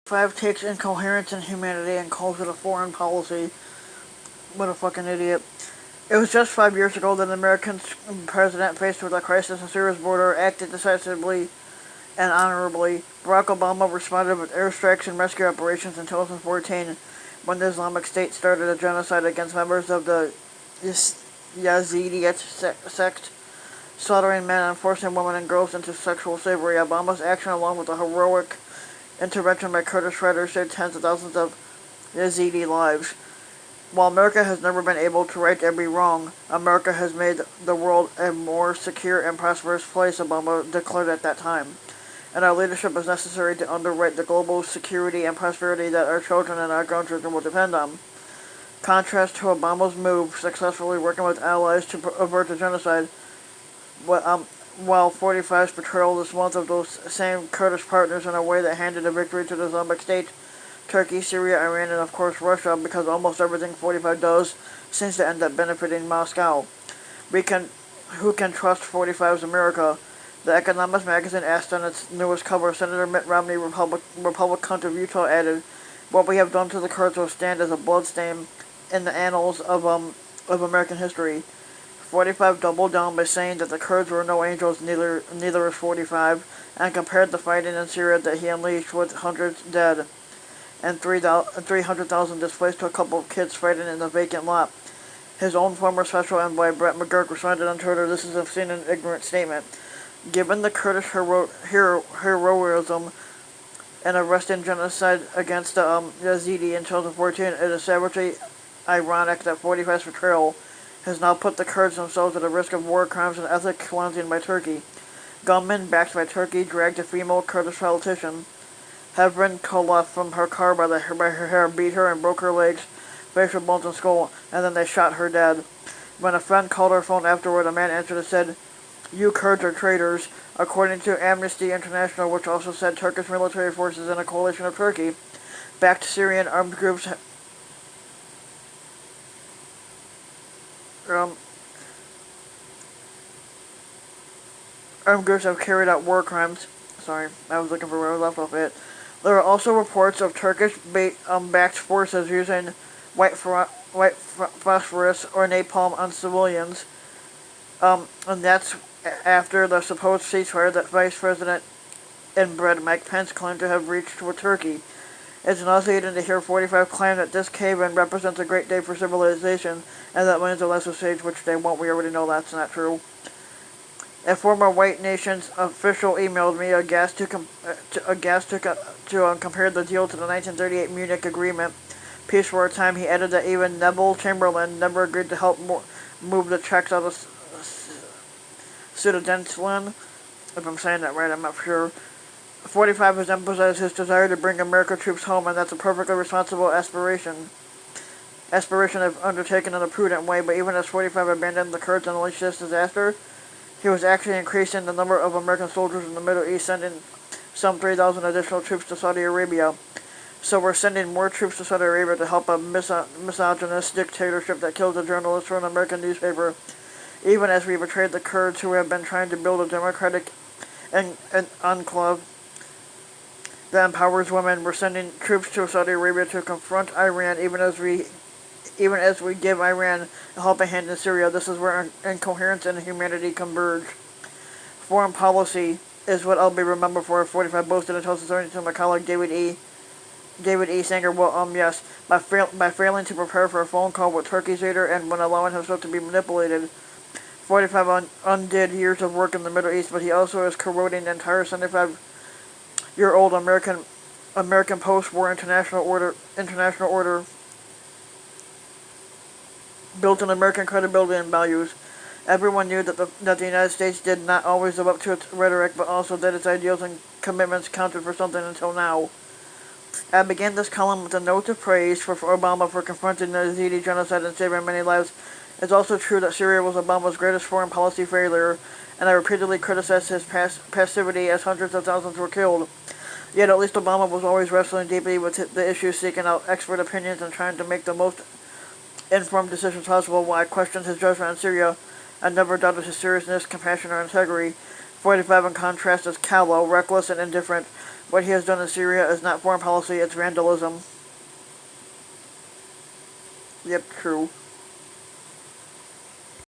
5 takes incoherence and humanity and calls it a foreign policy. What a fucking idiot. It was just 5 years ago that an American president faced with a crisis on Syria's border acted decisively and honorably. Barack Obama responded with airstrikes and rescue operations in 2014 when the Islamic State started a genocide against members of the Yazidi sect, slaughtering men and forcing women and girls into sexual slavery. Obama's action, along with the heroic intervention by Kurdish fighters, saved tens of thousands of Yazidi lives. While America has never been able to right every wrong, America has made the world a more secure and prosperous place, Obama declared at that time. And our leadership is necessary to underwrite the global security and prosperity that our children and our grandchildren will depend on. Contrast to Obama's move, successfully working with allies to avert the genocide, while 45's portrayal this month of those same Kurdish partners in a way that handed a victory to the Islamic State, Turkey, Syria, Iran, and of course Russia, because almost everything 45 does seems to end up benefiting Moscow. Who can trust 45's America? The Economist magazine asked on its newest cover. Senator Mitt Romney, Republican of Utah, added, "What we have done to the Kurds will stand as a bloodstain in the annals of American history." 45 doubled down by saying that the Kurds were no angels, neither is 45, and compared the fighting in Syria that he unleashed with hundreds dead and 300,000 displaced to a couple of kids fighting in a vacant lot. His own former special envoy, Brett McGurk, responded on Twitter, "This is obscene and ignorant statement. Given the Kurdish heroism and arresting genocide against the Yazidi in 2014, it is savagely ironic that 45's portrayal has now put the Kurds themselves at a risk of war crimes and ethnic cleansing by Turkey. Gunmen backed by Turkey dragged a female Kurdish politician, Hevrin Kolaf, from her car by her hair, beat her and broke her legs, facial bones, and skull, and then they shot her dead. When a friend called her phone afterward, a man answered and said, 'You Kurds are traitors,' according to Amnesty International, which also said Turkish military forces in a coalition of Turkey backed Syrian armed groups have carried out war crimes. Sorry, I was looking for where I left off it. There are also reports of Turkish-backed forces using white phosphorus or napalm on civilians, and that's after the supposed ceasefire that Vice President inbred Mike Pence claimed to have reached with Turkey. It's nauseating to hear 45 claim that this cave-in represents a great day for civilization and that millions of lives will change, which they won't. We already know that's not true. A former white nation's official emailed me aghast to compare the deal to the 1938 Munich Agreement, peace war time. He added that even Neville Chamberlain never agreed to help move the Czechs out of Sudetenland. If I'm saying that right, I'm not sure. 45 has emphasized his desire to bring American troops home, and that's a perfectly responsible aspiration if undertaken in a prudent way. But even as 45 abandoned the Kurds and unleashed this disaster, he was actually increasing the number of American soldiers in the Middle East, sending some 3,000 additional troops to Saudi Arabia. So we're sending more troops to Saudi Arabia to help a misogynist dictatorship that killed a journalist for an American newspaper, even as we betrayed the Kurds who have been trying to build a democratic enclave that empowers women. We're sending troops to Saudi Arabia to confront Iran, even as we give Iran a helping hand in Syria. This is where incoherence and humanity converge. Foreign policy is what I'll be remembered for. 45 boasted in 2017 to my colleague David E. Sanger. Well, yes, by failing to prepare for a phone call with Turkey's leader and when allowing himself to be manipulated, 45 undid years of work in the Middle East, but he also is corroding the entire 75-year-old American post-war international order built on American credibility and values. Everyone knew that the United States did not always live up to its rhetoric, but also that its ideals and commitments counted for something until now. I began this column with a note of praise for Obama for confronting the Yazidi genocide and saving many lives. It's also true that Syria was Obama's greatest foreign policy failure, and I repeatedly criticized his passivity as hundreds of thousands were killed. Yet at least Obama was always wrestling deeply with the issue, seeking out expert opinions and trying to make the most informed decisions possible. While I questioned his judgment on Syria, I never doubted his seriousness, compassion, or integrity. 45, in contrast, is callow, reckless, and indifferent. What he has done in Syria is not foreign policy, it's vandalism. Yep, true.